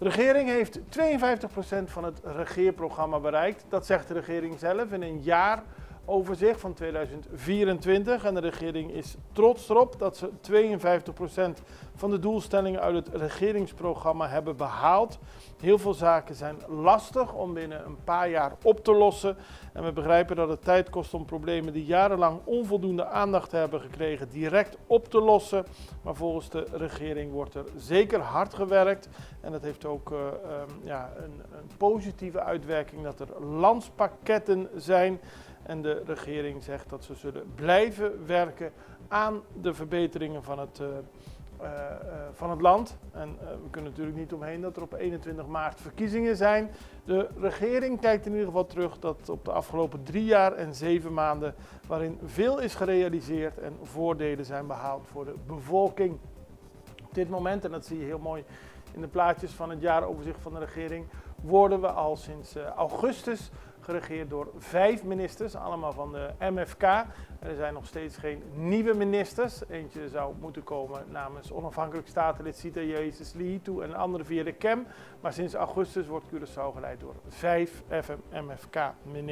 De regering heeft 52% van het regeerprogramma bereikt. Dat zegt de regering zelf in een jaaroverzicht van 2024. En de regering is trots erop dat ze 52% van de doelstellingen uit het regeringsprogramma hebben behaald. Heel veel zaken zijn lastig om binnen een paar jaar op te lossen. En we begrijpen dat het tijd kost om problemen die jarenlang onvoldoende aandacht hebben gekregen direct op te lossen. Maar volgens de regering wordt er zeker hard gewerkt. En dat heeft ook een positieve uitwerking dat er landspakketten zijn. En de regering zegt dat ze zullen blijven werken aan de verbeteringen van het land. En we kunnen natuurlijk niet omheen dat er op 21 maart verkiezingen zijn. De regering kijkt in ieder geval terug dat op de afgelopen 3 jaar en 7 maanden waarin veel is gerealiseerd en voordelen zijn behaald voor de bevolking. Op dit moment, en dat zie je heel mooi in de plaatjes van het jaaroverzicht van de regering, worden we al sinds augustus geregeerd door 5 ministers, allemaal van de MFK. Er zijn nog steeds geen nieuwe ministers. Eentje zou moeten komen namens onafhankelijk statenlid Sita Jezus Lihitu en een andere via de KEM. Maar sinds augustus wordt Curaçao geleid door 5 MFK-ministers.